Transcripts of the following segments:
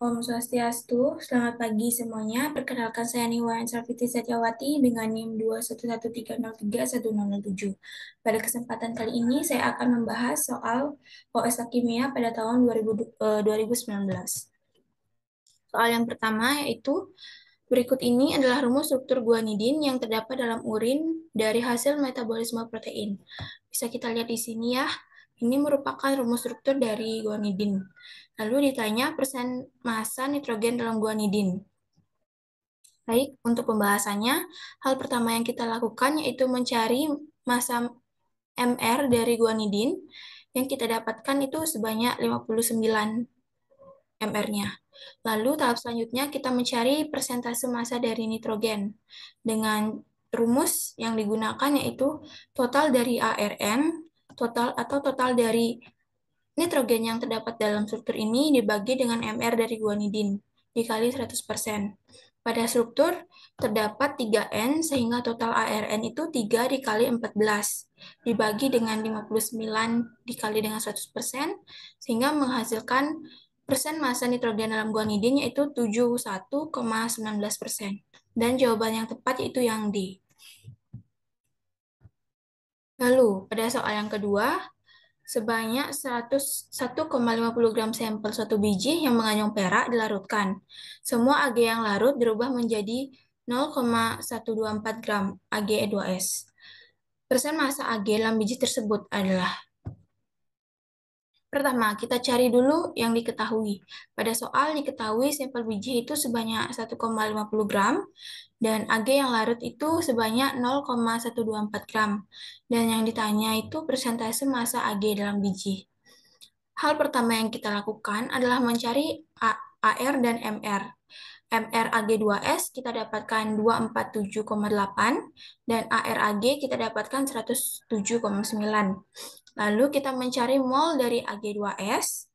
Om Swastiastu, selamat pagi semuanya. Perkenalkan saya Niwayan Sarfiti Satyawati dengan NIM 211303107. Pada kesempatan kali ini saya akan membahas soal OS Kimia pada tahun 2019. Soal yang pertama yaitu berikut ini adalah rumus struktur guanidin yang terdapat dalam urin dari hasil metabolisme protein. Bisa kita lihat di sini ya. Ini merupakan rumus struktur dari guanidin. Lalu ditanya persen massa nitrogen dalam guanidin. Baik, untuk pembahasannya, hal pertama yang kita lakukan yaitu mencari massa MR dari guanidin yang kita dapatkan itu sebanyak 59 MR-nya. Lalu tahap selanjutnya kita mencari persentase massa dari nitrogen dengan rumus yang digunakan yaitu total dari ARN total dari nitrogen yang terdapat dalam struktur ini dibagi dengan MR dari guanidin dikali 100%. Pada struktur terdapat 3N sehingga total ARN itu 3 dikali 14 dibagi dengan 59 dikali dengan 100% sehingga menghasilkan persen massa nitrogen dalam guanidin yaitu 71,19%. Dan jawaban yang tepat yaitu yang D. Lalu, pada soal yang kedua, sebanyak 101,50 gram sampel suatu biji yang mengandung perak dilarutkan. Semua Ag yang larut berubah menjadi 0,124 gram Ag2S. Persen massa Ag dalam biji tersebut adalah: pertama, kita cari dulu yang diketahui. Pada soal diketahui sampel biji itu sebanyak 1,50 gram dan Ag yang larut itu sebanyak 0,124 gram. Dan yang ditanya itu persentase massa Ag dalam biji. Hal pertama yang kita lakukan adalah mencari AR dan MR. MR Ag2S kita dapatkan 247,8 dan AR Ag kita dapatkan 107,9. Lalu kita mencari mol dari Ag2S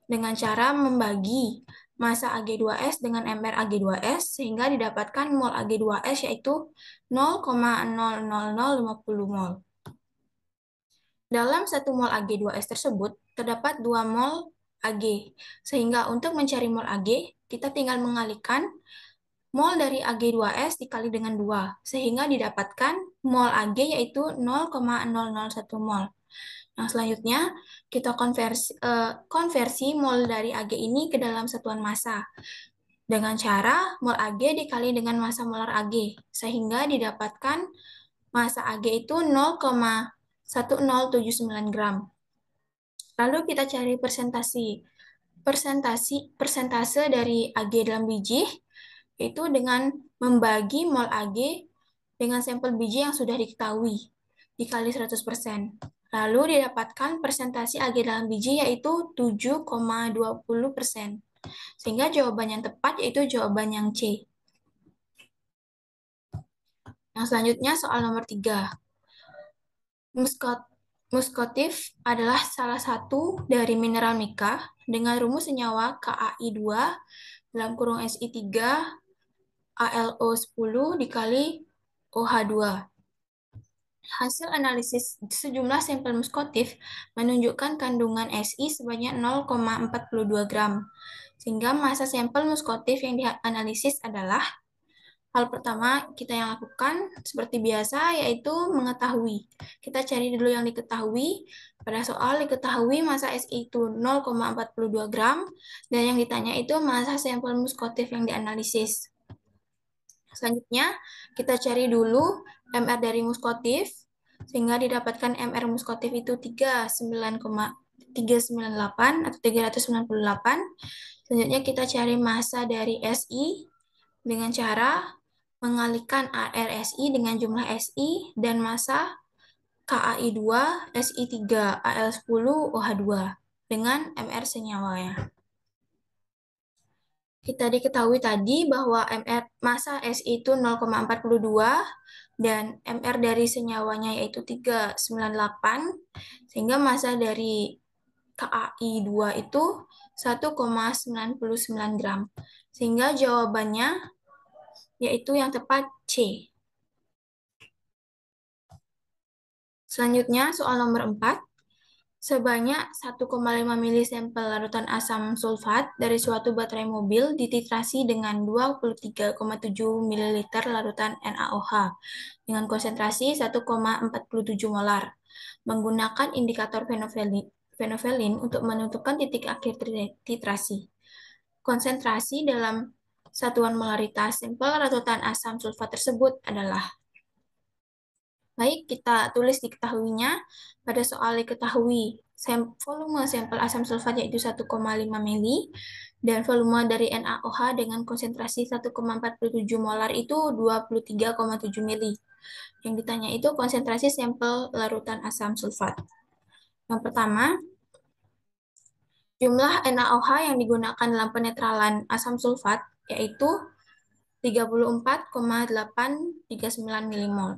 dengan cara membagi massa Ag2S dengan MR Ag2S sehingga didapatkan mol Ag2S yaitu 0,00050 mol. Dalam 1 mol Ag2S tersebut terdapat 2 mol Ag, sehingga untuk mencari mol Ag, kita tinggal mengalihkan mol dari Ag2S dikali dengan 2, sehingga didapatkan mol Ag yaitu 0,001 mol. Nah, selanjutnya kita konversi mol dari Ag ini ke dalam satuan massa dengan cara mol Ag dikali dengan massa molar Ag, sehingga didapatkan massa Ag itu 0,1079 gram. Lalu kita cari persentase dari Ag dalam biji, yaitu dengan membagi mol Ag dengan sampel biji yang sudah diketahui, dikali 100%. Lalu didapatkan persentase Ag dalam biji yaitu 7,20%. Sehingga jawaban yang tepat yaitu jawaban yang C. Yang selanjutnya soal nomor 3. Muskotif adalah salah satu dari mineral mika dengan rumus senyawa KAI2 dalam kurung Si3 ALO10 dikali OH2. Hasil analisis sejumlah sampel muskotif menunjukkan kandungan Si sebanyak 0,42 gram. Sehingga massa sampel muskotif yang dianalisis adalah: hal pertama kita yang lakukan seperti biasa yaitu mengetahui. Kita cari dulu yang diketahui. Pada soal diketahui massa Si itu 0,42 gram dan yang ditanya itu massa sampel muskotif yang dianalisis. Selanjutnya kita cari dulu MR dari muskotif sehingga didapatkan MR muskotif itu 398 atau 398. Selanjutnya kita cari massa dari Si dengan cara mengalihkan ARSI dengan jumlah Si dan massa KAI2 Si3 Al10 OH2 dengan MR senyawanya. Kita diketahui tadi bahwa massa Si itu 0,42 dan MR dari senyawanya yaitu 398 sehingga massa dari KAI2 itu 1,99 gram. Sehingga jawabannya yaitu yang tepat C. Selanjutnya soal nomor 4. Sebanyak 1,5 mili sampel larutan asam sulfat dari suatu baterai mobil dititrasi dengan 23,7 ml larutan NaOH dengan konsentrasi 1,47 molar menggunakan indikator fenovelin untuk menentukan titik akhir titrasi. Konsentrasi dalam satuan molaritas sampel larutan asam sulfat tersebut adalah. Baik, kita tulis diketahuinya. Pada soal diketahui volume sampel asam sulfat yaitu 1,5 mili dan volume dari NaOH dengan konsentrasi 1,47 molar itu 23,7 mili. Yang ditanya itu konsentrasi sampel larutan asam sulfat. Yang pertama, jumlah NaOH yang digunakan dalam penetralan asam sulfat yaitu 34,839 milimol.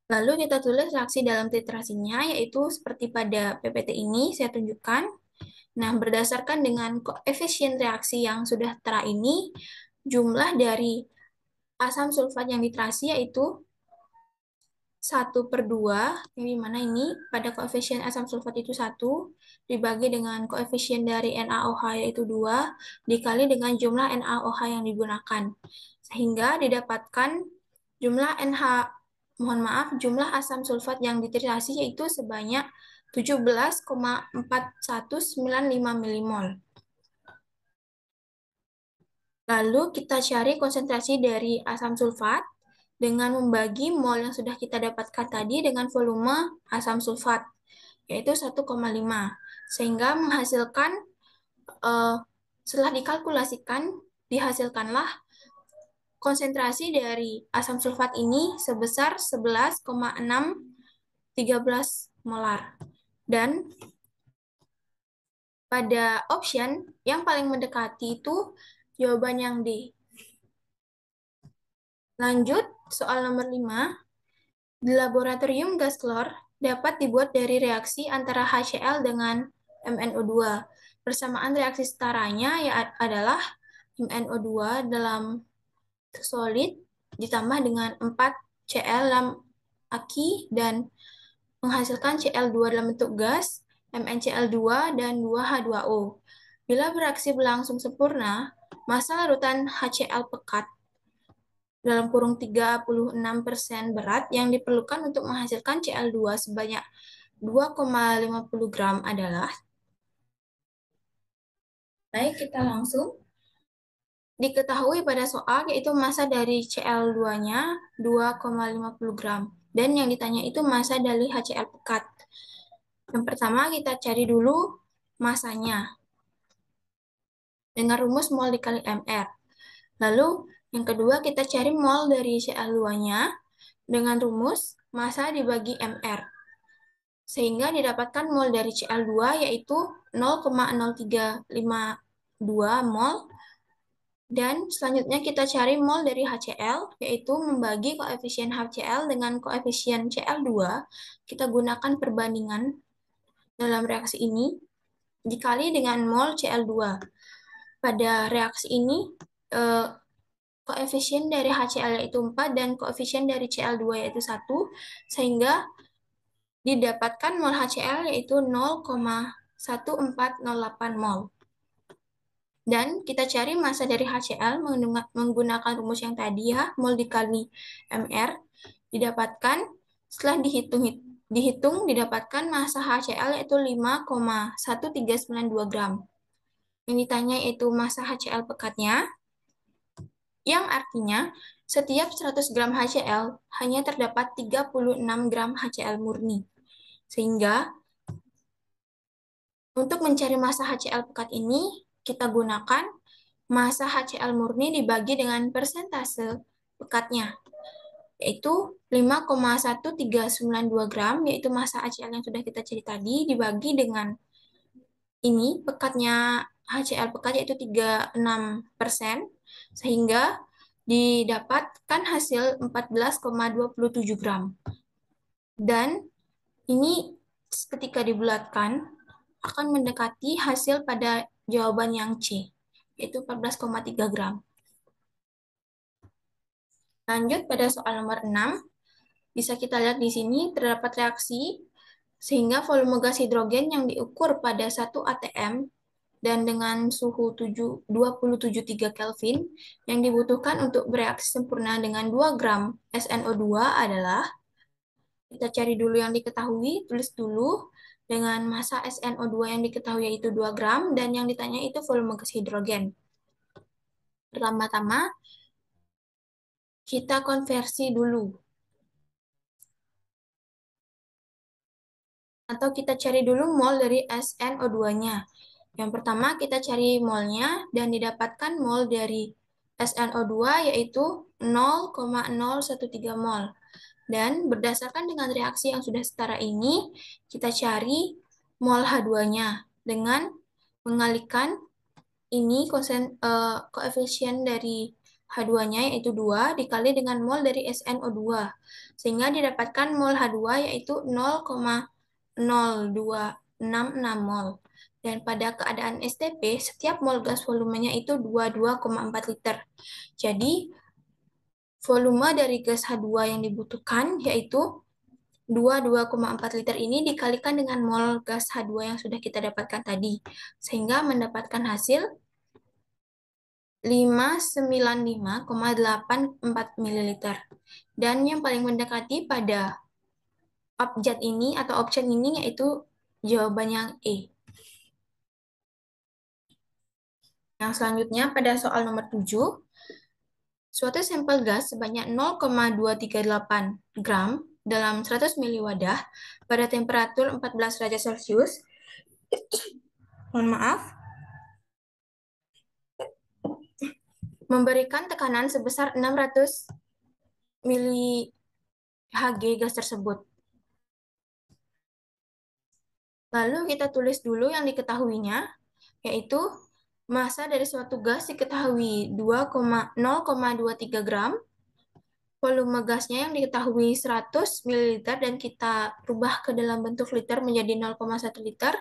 Lalu kita tulis reaksi dalam titrasinya, yaitu seperti pada PPT ini saya tunjukkan. Nah, berdasarkan dengan koefisien reaksi yang sudah tertera ini, jumlah dari asam sulfat yang titrasi yaitu 1/2, yang dimana ini pada koefisien asam sulfat itu 1, dibagi dengan koefisien dari NaOH yaitu 2, dikali dengan jumlah NaOH yang digunakan. Sehingga didapatkan jumlah jumlah asam sulfat yang dititrasi yaitu sebanyak 17,4195 milimol. Lalu kita cari konsentrasi dari asam sulfat dengan membagi mol yang sudah kita dapatkan tadi dengan volume asam sulfat, yaitu 1,5. Sehingga menghasilkan, setelah dikalkulasikan, dihasilkanlah konsentrasi dari asam sulfat ini sebesar 11,613 molar. Dan pada option yang paling mendekati itu jawaban yang D. Lanjut, soal nomor 5. Di laboratorium gas klor dapat dibuat dari reaksi antara HCl dengan MnO2. Persamaan reaksi setaranya adalah MnO2 dalam solid ditambah dengan 4Cl dalam aki dan menghasilkan Cl2 dalam bentuk gas, MnCl2 dan 2H2O. Bila bereaksi berlangsung sempurna, massa larutan HCl pekat dalam kurung 36% berat yang diperlukan untuk menghasilkan Cl2 sebanyak 2,50 gram adalah. Baik, kita langsung. Diketahui pada soal yaitu massa dari Cl2-nya 2,50 gram. Dan yang ditanya itu massa dari HCl pekat. Yang pertama kita cari dulu massanya dengan rumus mol dikali Mr. Lalu yang kedua kita cari mol dari Cl2-nya dengan rumus massa dibagi Mr. Sehingga didapatkan mol dari Cl2 yaitu 0,0352 mol. Dan selanjutnya kita cari mol dari HCl, yaitu membagi koefisien HCl dengan koefisien Cl2. Kita gunakan perbandingan dalam reaksi ini dikali dengan mol Cl2. Pada reaksi ini, koefisien dari HCl yaitu 4 dan koefisien dari Cl2 yaitu 1, sehingga didapatkan mol HCl yaitu 0,1408 mol. Dan kita cari massa dari HCl menggunakan rumus yang tadi ya, mol dikali Mr. Didapatkan, setelah dihitung didapatkan massa HCl yaitu 5,1392 gram. Yang ditanya yaitu massa HCl pekatnya, yang artinya setiap 100 gram HCl hanya terdapat 36 gram HCl murni. Sehingga untuk mencari massa HCl pekat ini, kita gunakan massa HCl murni dibagi dengan persentase pekatnya, yaitu 5,1392 gram, yaitu massa HCl yang sudah kita cari tadi, dibagi dengan ini, pekatnya HCl pekat yaitu 36%, sehingga didapatkan hasil 14,27 gram. Dan ini ketika dibulatkan, akan mendekati hasil pada jawaban yang C, yaitu 14,3 gram. Lanjut pada soal nomor 6. Bisa kita lihat di sini terdapat reaksi Sehingga volume gas hidrogen yang diukur pada 1 atm dan dengan suhu 27,3 Kelvin yang dibutuhkan untuk bereaksi sempurna dengan 2 gram SnO2 adalah, kita cari dulu yang diketahui, tulis dulu dengan massa SnO2 yang diketahui yaitu 2 gram dan yang ditanya itu volume gas hidrogen. Pertama-tama kita konversi dulu. Atau kita cari dulu mol dari SnO2-nya. Yang pertama kita cari molnya dan didapatkan mol dari SnO2 yaitu 0,013 mol. Dan berdasarkan dengan reaksi yang sudah setara ini, kita cari mol H2-nya dengan mengalihkan ini koefisien dari H2-nya yaitu 2 dikali dengan mol dari SnO2. Sehingga didapatkan mol H2 yaitu 0,0266 mol. Dan pada keadaan STP, setiap mol gas volumenya itu 22,4 liter. Jadi, volume dari gas H2 yang dibutuhkan yaitu 22,4 liter ini dikalikan dengan mol gas H2 yang sudah kita dapatkan tadi. Sehingga mendapatkan hasil 595,84 ml. Dan yang paling mendekati pada abjad ini atau option ini yaitu jawaban yang E. Yang selanjutnya pada soal nomor 7, suatu sampel gas sebanyak 0,238 gram dalam 100 ml wadah pada temperatur 14 derajat Celcius, mohon maaf, memberikan tekanan sebesar 600 mili Hg gas tersebut. Lalu kita tulis dulu yang diketahuinya, yaitu massa dari suatu gas diketahui 0,23 gram, volume gasnya yang diketahui 100 ml dan kita rubah ke dalam bentuk liter menjadi 0,1 liter,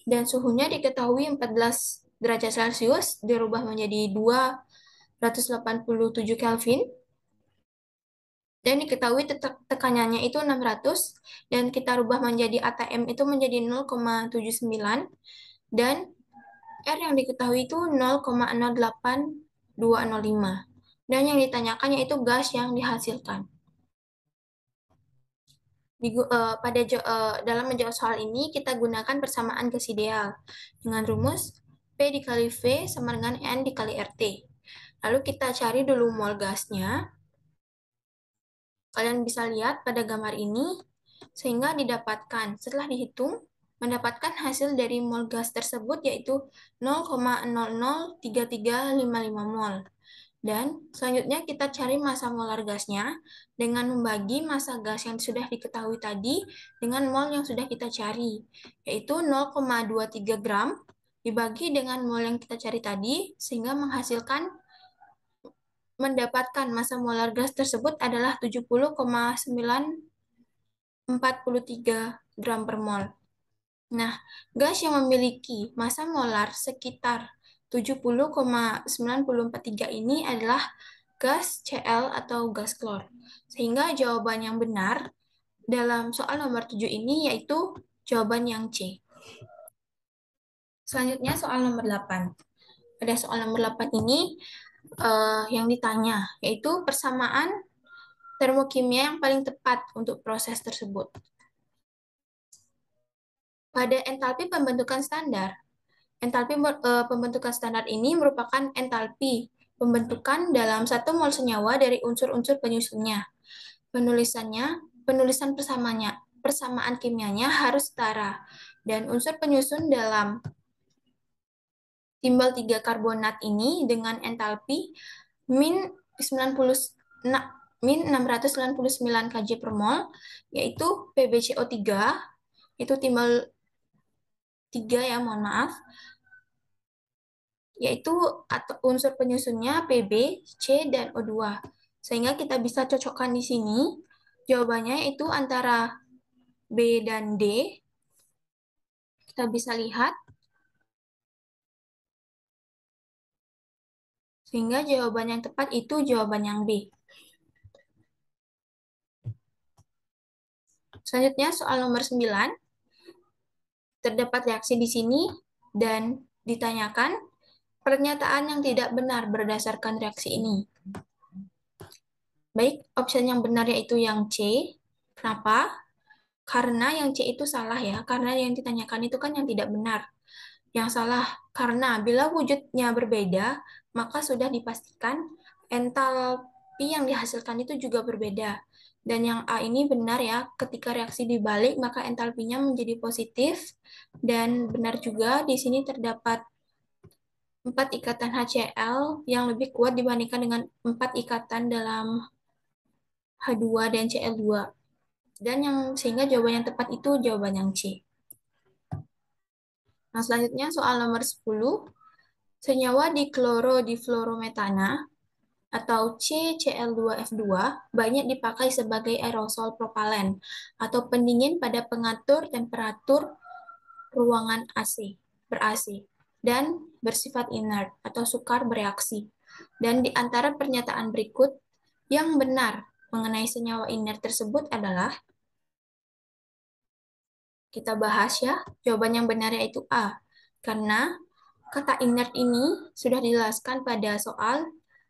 dan suhunya diketahui 14 derajat Celcius dirubah menjadi 287 Kelvin, dan diketahui tekanannya itu 600 dan kita rubah menjadi atm itu menjadi 0,79 dan R yang diketahui itu 0,080205 dan yang ditanyakan yaitu gas yang dihasilkan. Dalam menjawab soal ini kita gunakan persamaan gas ideal dengan rumus P dikali V sama dengan N dikali RT. Lalu kita cari dulu mol gasnya. Kalian bisa lihat pada gambar ini, sehingga didapatkan, setelah dihitung, mendapatkan hasil dari mol gas tersebut yaitu 0,003355 mol. Dan selanjutnya kita cari massa molar gasnya dengan membagi massa gas yang sudah diketahui tadi dengan mol yang sudah kita cari, yaitu 0,23 gram dibagi dengan mol yang kita cari tadi, sehingga mendapatkan massa molar gas tersebut adalah 70,943 gram per mol. Nah, gas yang memiliki massa molar sekitar 70,9043 ini adalah gas Cl atau gas klor. Sehingga jawaban yang benar dalam soal nomor 7 ini yaitu jawaban yang C. Selanjutnya soal nomor 8. Pada soal nomor 8 ini yang ditanya yaitu persamaan termokimia yang paling tepat untuk proses tersebut. Pada entalpi pembentukan standar, entalpi pembentukan standar ini merupakan entalpi pembentukan dalam 1 mol senyawa dari unsur-unsur penyusunnya. Penulisan persamaan kimianya harus setara, dan unsur penyusun dalam timbal 3 karbonat ini dengan entalpi min 699 kJ per mol, yaitu PbCO3, itu timbal 3 ya, mohon maaf, yaitu unsur penyusunnya Pb, C, dan O2. Sehingga kita bisa cocokkan di sini, jawabannya itu antara B dan D. Kita bisa lihat, sehingga jawaban yang tepat itu jawaban yang B. Selanjutnya soal nomor 9. Terdapat reaksi di sini dan ditanyakan pernyataan yang tidak benar berdasarkan reaksi ini. Baik, option yang benar yaitu yang C. Kenapa? Karena yang C itu salah ya, karena yang ditanyakan itu kan yang tidak benar. Yang salah karena bila wujudnya berbeda, maka sudah dipastikan entalpi yang dihasilkan itu juga berbeda. Dan yang A ini benar ya, ketika reaksi dibalik maka entalpinya menjadi positif. Dan benar juga di sini terdapat 4 ikatan HCl yang lebih kuat dibandingkan dengan 4 ikatan dalam H2 dan Cl2. Dan yang sehingga jawaban yang tepat itu jawaban yang C. Nah, selanjutnya soal nomor 10. Senyawa diklorodifluorometana atau CCl2F2 banyak dipakai sebagai aerosol propalen atau pendingin pada pengatur temperatur ruangan ber-AC dan bersifat inert atau sukar bereaksi. Dan di antara pernyataan berikut yang benar mengenai senyawa inert tersebut adalah kita bahas ya. Jawaban yang benar yaitu A. Karena kata inert ini sudah dijelaskan pada soal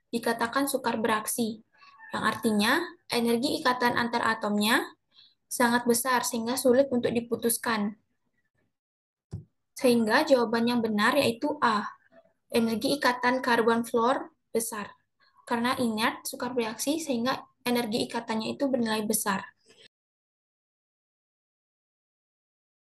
dikatakan sukar beraksi, yang artinya energi ikatan antar atomnya sangat besar sehingga sulit untuk diputuskan. Sehingga jawaban yang benar yaitu A. Energi ikatan karbon fluor besar. Karena inert sukar bereaksi sehingga energi ikatannya itu bernilai besar.